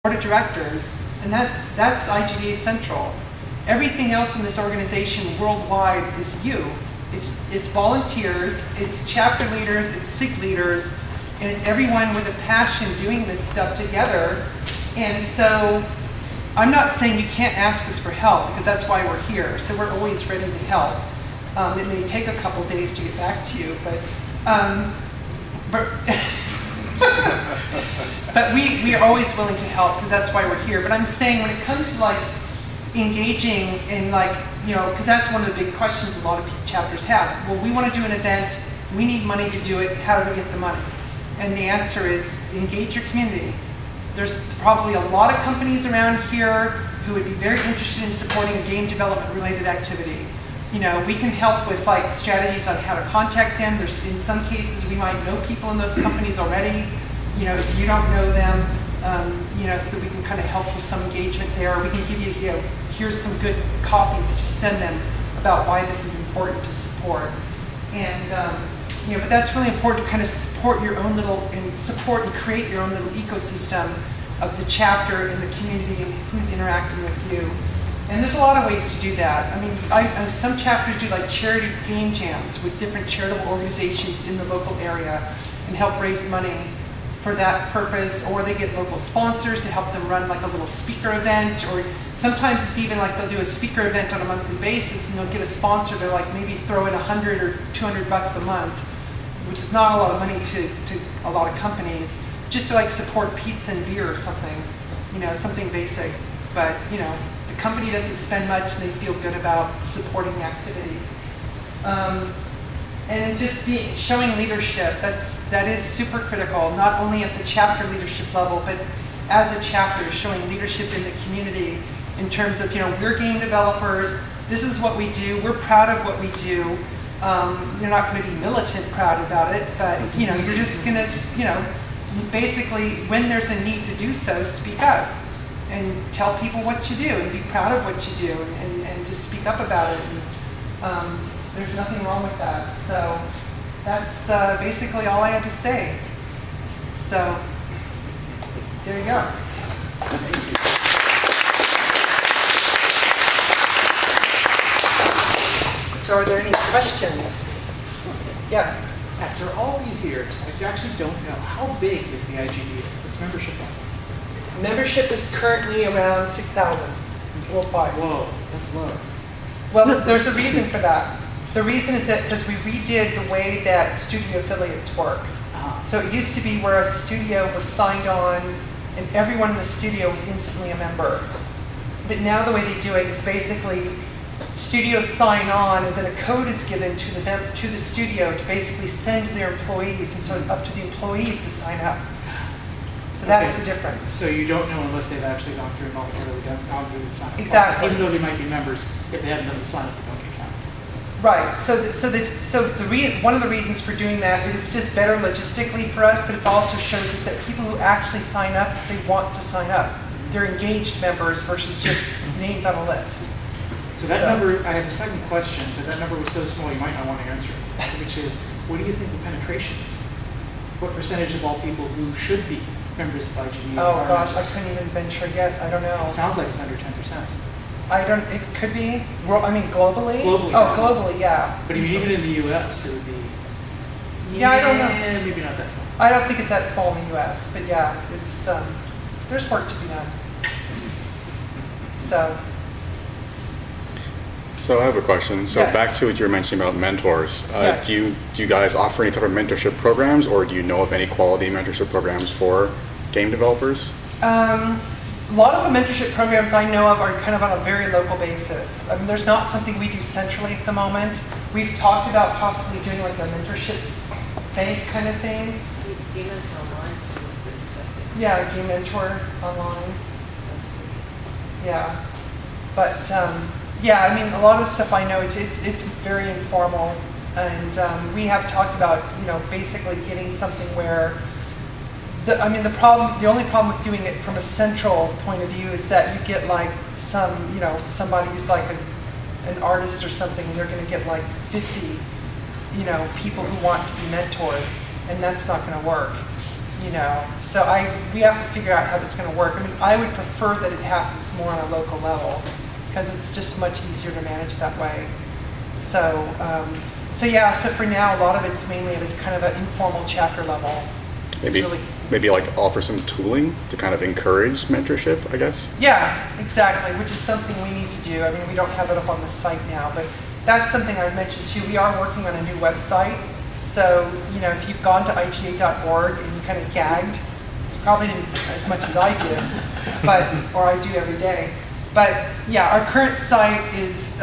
board of directors, and that's IGDA Central. Everything else in this organization worldwide is you. It's volunteers, it's chapter leaders, it's SIG leaders, and it's everyone with a passion doing this stuff together. And so I'm not saying you can't ask us for help, because that's why we're here. So we're always ready to help. It may take a couple days to get back to you, but but we are always willing to help, because that's why we're here. But I'm saying when it comes to like engaging in like, you know, because that's one of the big questions a lot of chapters have. Well, we want to do an event, we need money to do it, how do we get the money? And the answer is engage your community. There's probably a lot of companies around here who would be very interested in supporting a game development related activity. You know, we can help with like strategies on how to contact them. There's, in some cases, we might know people in those companies already. You know, if you don't know them, you know, so we can kind of help with some engagement there. We can give you, you know, here's some good copy to send them about why this is important to support. And, you know, but that's really important to kind of support your own little, and support and create your own little ecosystem of the chapter and the community and who's interacting with you. And there's a lot of ways to do that. I mean, some chapters do like charity game jams with different charitable organizations in the local area and help raise money for that purpose, or they get local sponsors to help them run like a little speaker event, or sometimes it's even like they'll do a speaker event on a monthly basis and they'll get a sponsor to like maybe throw in 100 or 200 bucks a month, which is not a lot of money to a lot of companies, just to like support pizza and beer or something, you know, something basic. But, you know, the company doesn't spend much and they feel good about supporting the activity. And just showing leadership, that is super critical, not only at the chapter leadership level, but as a chapter, showing leadership in the community in terms of, you know, we're game developers, this is what we do, we're proud of what we do. You're not going to be militant proud about it, but, you know, you're just going to, you know, basically, when there's a need to do so, speak up and tell people what you do and be proud of what you do and just speak up about it. And, there's nothing wrong with that. So that's basically all I have to say. So there you go. So are there any questions? Yes? After all these years, I actually don't know, how big is the IGDA, its membership level? Membership is currently around 6,000 worldwide. Whoa, that's low. Well, there's a reason for that. The reason is that because we redid the way that studio affiliates work. So it used to be where a studio was signed on and everyone in the studio was instantly a member. But now the way they do it is basically studios sign on and then a code is given to the studio to basically send to their employees, and so it's up to the employees to sign up. So that's the difference. So you don't know unless they've actually gone through and voluntarily gone through the sign-up Exactly. process. Even though they might be members, if they haven't done the sign-up, they don't get counted. Right. One of the reasons for doing that is it's just better logistically for us, but it also shows us that people who actually sign up, they want to sign up. They're engaged members versus just names on a list. So that number, I have a second question, but that number was so small you might not want to answer it, which is, what do you think the penetration is? What percentage of all people who should be members of IGDA? Oh gosh, I couldn't even venture a guess. I don't know. It sounds like it's under 10%. It could be, I mean globally? Globally. Oh, globally, yeah. But even in the US, it would be... Yeah, I don't know. Maybe not that small. I don't think it's that small in the US, but yeah, it's, there's work to be done. So I have a question. So yes. Back to what you were mentioning about mentors. Yes. Do you guys offer any type of mentorship programs, or do you know of any quality mentorship programs for game developers? A lot of the mentorship programs I know of are kind of on a very local basis. I mean, there's not something we do centrally at the moment. We've talked about possibly doing like a mentorship bank kind of thing. Game Mentor Online still exists, I think. Yeah, Game Mentor Online. Yeah, but yeah, I mean, a lot of the stuff I know, it's very informal, and we have talked about, you know, basically getting something where, the only problem with doing it from a central point of view is that you get like somebody who's like an artist or something, and they're going to get like 50, you know, people who want to be mentored, and that's not going to work. you know. So we have to figure out how that's going to work. I mean, I would prefer that it happens more on a local level because it's just much easier to manage that way. So, yeah, so for now, a lot of it's mainly at a kind of an informal chapter level. Maybe like offer some tooling to kind of encourage mentorship, I guess? Yeah, exactly, which is something we need to do. I mean, we don't have it up on the site now, but that's something I've mentioned too. We are working on a new website. So, you know, if you've gone to IGDA.org and you kind of gagged, you probably didn't as much as I do, or I do every day. But yeah, our current site is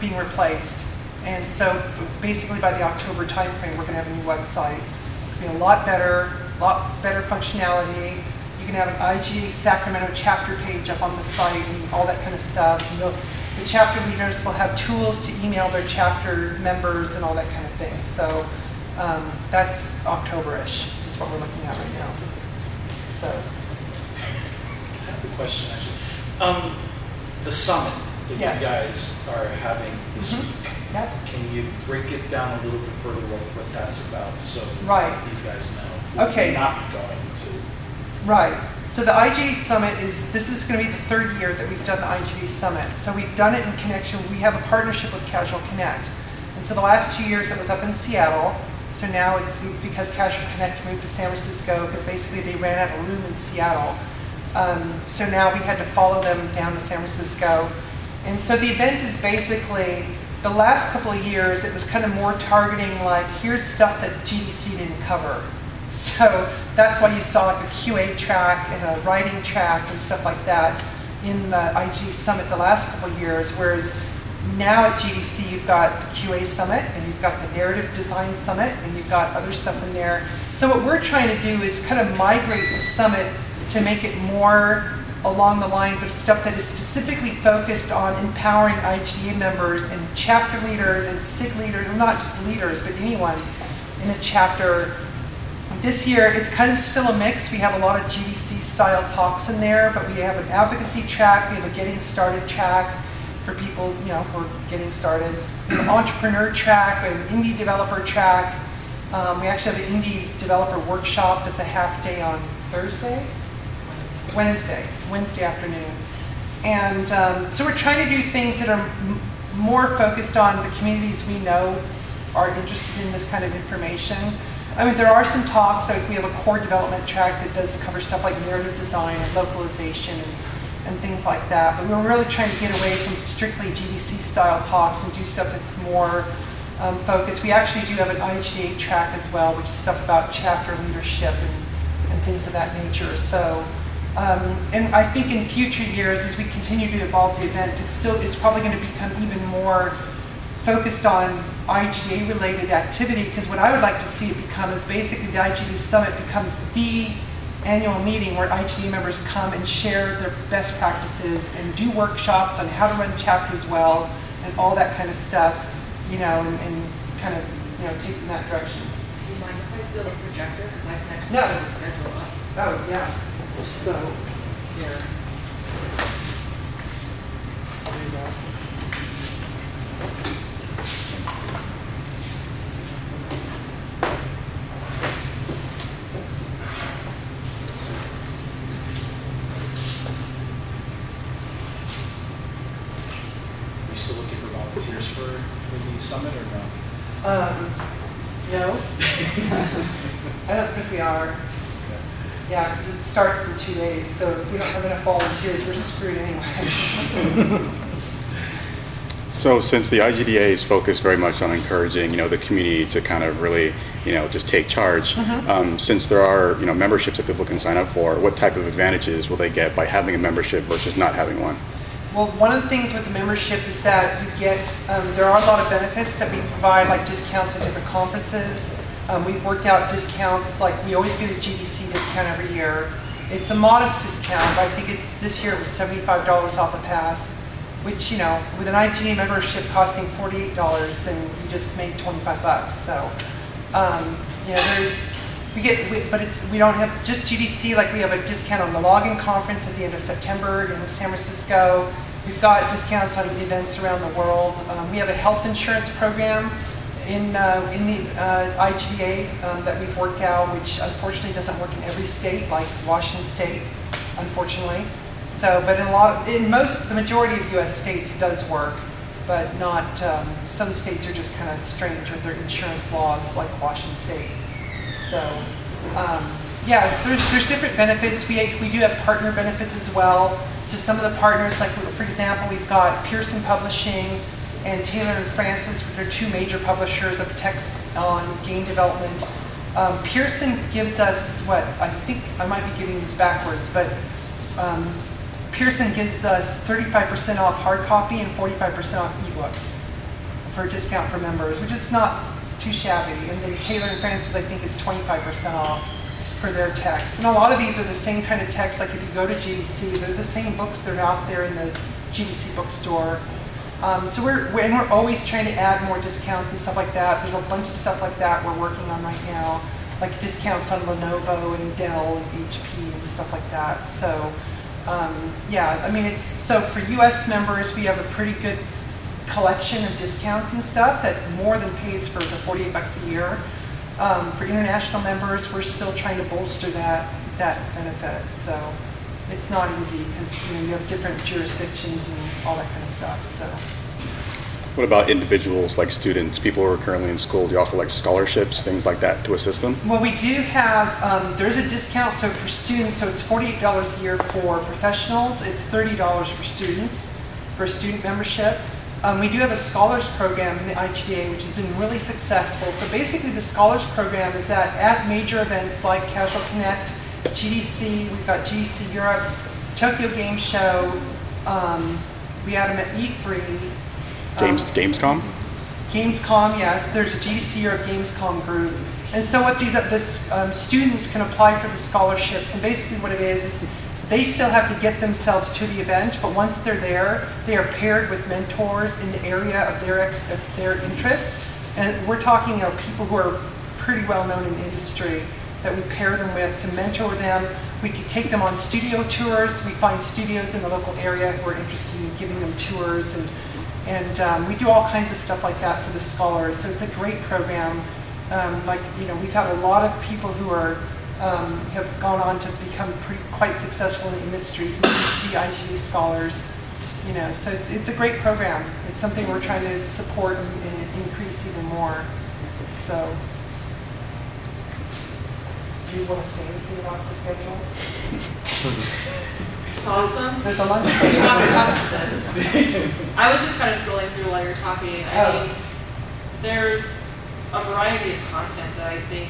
being replaced. And so basically by the October timeframe, we're going to have a new website. It's going to be a lot better functionality. You can have an IGA Sacramento chapter page up on the site and all that kind of stuff. And the chapter leaders will have tools to email their chapter members and all that kind of thing. So that's October-ish is what we're looking at right now. So I have a question actually. The summit that you guys are having this week, can you break it down a little bit further what that's about so these guys know? Okay. Not going to. Right. So the IGA Summit this is going to be the third year that we've done the IGA Summit. So we've done it in connection, we have a partnership with Casual Connect. And so the last 2 years it was up in Seattle. So now it's because Casual Connect moved to San Francisco because basically they ran out of room in Seattle. So now we had to follow them down to San Francisco. And so the event is basically, the last couple of years it was kind of more targeting like, here's stuff that GDC didn't cover. So that's why you saw like a QA track and a writing track and stuff like that in the IG Summit the last couple of years, whereas now at GDC you've got the QA Summit and you've got the Narrative Design Summit and you've got other stuff in there. So what we're trying to do is kind of migrate the summit to make it more along the lines of stuff that is specifically focused on empowering IGDA members and chapter leaders and SIG leaders, well, not just leaders, but anyone in a chapter. This year, it's kind of still a mix. We have a lot of GDC style talks in there, but we have an advocacy track, we have a getting started track for people, you know, who are getting started. We have an entrepreneur track, we have an indie developer track. We actually have an indie developer workshop that's a half day on Thursday? Wednesday afternoon. And so we're trying to do things that are more focused on the communities we know are interested in this kind of information. I mean, there are some talks, like we have a core development track that does cover stuff like narrative design and localization and things like that. But we're really trying to get away from strictly GDC style talks and do stuff that's more focused. We actually do have an IGDA track as well, which is stuff about chapter leadership and things of that nature. So, and I think in future years, as we continue to evolve the event, it's probably going to become even more focused on IGA related activity, because what I would like to see it become is basically the IGDA Summit becomes the annual meeting where IGDA members come and share their best practices and do workshops on how to run chapters well and all that kind of stuff, you know, and kind of, you know, take in that direction. Do you mind if I steal a projector? Because I can actually No. put the schedule up. Oh, yeah. So, here. There you go. Are you still looking for volunteers for the summit or no? No. I don't think we are. Yeah, because it starts in 2 days, so if we don't have enough volunteers, we're screwed anyway. So since the IGDA is focused very much on encouraging, you know, the community to kind of really, you know, just take charge, since there are, you know, memberships that people can sign up for, what type of advantages will they get by having a membership versus not having one? Well, one of the things with the membership is that you get, there are a lot of benefits that we provide, like discounts at different conferences. We've worked out discounts, like we always get a GDC discount every year. It's a modest discount, but I think this year it was $75 off a pass, which, you know, with an IGA membership costing $48, then you just made 25 bucks. So, you know, we don't have just GDC, like we have a discount on the login conference at the end of September in San Francisco. We've got discounts on events around the world. We have a health insurance program. in the IGDA that we've worked out, which unfortunately doesn't work in every state, like Washington State, unfortunately. So, but the majority of U.S. states it does work, but not, some states are just kind of strange with their insurance laws, like Washington State. So, yeah, so there's different benefits. We do have partner benefits as well. So some of the partners, like for example, we've got Pearson Publishing and Taylor and Francis, which are two major publishers of text on game development. Pearson gives us what, I think I might be getting this backwards, but Pearson gives us 35% off hard copy and 45% off ebooks for a discount for members, which is not too shabby. And then Taylor and Francis, I think, is 25% off for their text. And a lot of these are the same kind of text, like if you go to GDC, they're the same books that are out there in the GDC bookstore. So we're always trying to add more discounts and stuff like that. There's a bunch of stuff like that we're working on right now, like discounts on Lenovo and Dell and HP and stuff like that. So yeah, I mean, so for US members, we have a pretty good collection of discounts and stuff that more than pays for the $48 a year. For international members, we're still trying to bolster that benefit. So it's not easy because you have different jurisdictions and all that kind of stuff. So. What about individuals like students, people who are currently in school? Do you offer like scholarships, things like that to assist them? Well, we do have, there's a discount. So for students, so it's $48 a year for professionals. It's $30 for students, for student membership. We do have a scholars program in the IGDA, which has been really successful. So basically the scholars program is that at major events like Casual Connect, GDC, we've got GDC Europe, Tokyo Game Show, we had them at E3. Gamescom? Gamescom, yes. There's a GDC Europe Gamescom group. And so what these students can apply for the scholarships, and basically what it is they still have to get themselves to the event, but once they're there, they are paired with mentors in the area of their interests. And we're talking people who are pretty well known in the industry that we pair them with to mentor them. We could take them on studio tours. We find studios in the local area who are interested in giving them tours, and we do all kinds of stuff like that for the scholars. So it's a great program. We've had a lot of people who are have gone on to become quite successful in the industry, who used to be IGDA scholars. So it's a great program. It's something we're trying to support and increase even more. So, do you want to say anything about the schedule? It's awesome. There's a lunch You break. have to come to this. I was just kind of scrolling through while you're talking. I mean, there's a variety of content that I think,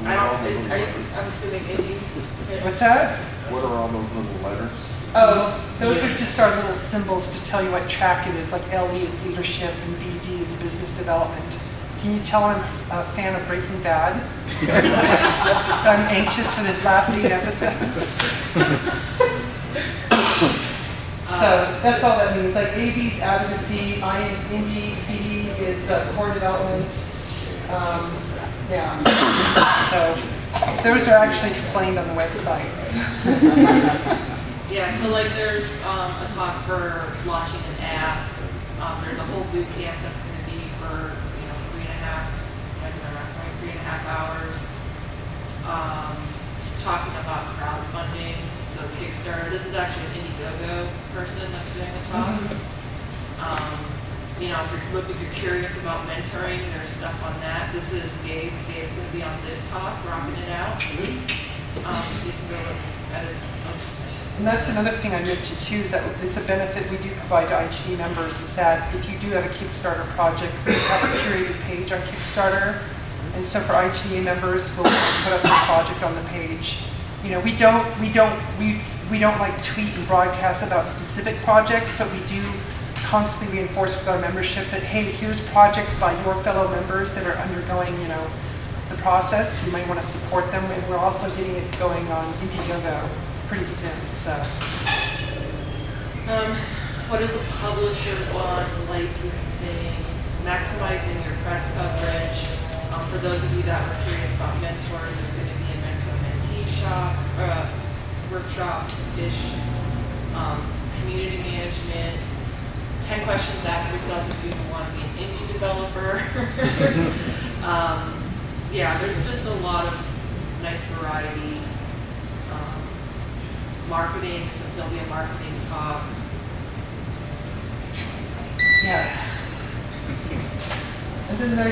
I'm assuming indies. What's that? What are all those little letters? Oh, those are just our little symbols to tell you what track it is. Like LE is leadership and BD is business development. Can you tell I'm a fan of Breaking Bad? I'm anxious for the last 8 episodes. So that's all that means. Like AB is advocacy, I is indie, CD is core development. Yeah. So those are actually explained on the website. Yeah, so like there's a talk for launching an app. There's a whole boot camp that's going to be for 3.5 hours. Talking about crowdfunding, so Kickstarter. This is actually an Indiegogo person that's doing the talk. If you're curious about mentoring, there's stuff on that. This is Gabe. Gabe's going to be on this talk, rocking it out. You can go look at his submission. And that's another thing I mentioned too, is that it's a benefit we do provide to IGD members, is that if you do have a Kickstarter project, we have a curated page on Kickstarter. And so for IGDA members, we'll put up the project on the page. We don't like tweet and broadcast about specific projects, but we do constantly reinforce with our membership that, hey, here's projects by your fellow members that are undergoing, the process. You might want to support them, and we're also getting it going on Indiegogo pretty soon. So, what is a publisher on licensing? Maximizing your press coverage. For those of you that were curious about mentors, there's going to be a mentor-mentee shop, workshop-ish, community management, 10 questions to ask yourself if you want to be an indie developer. Yeah, there's just a lot of nice variety. Marketing, there'll be a marketing talk. Yes. And this is very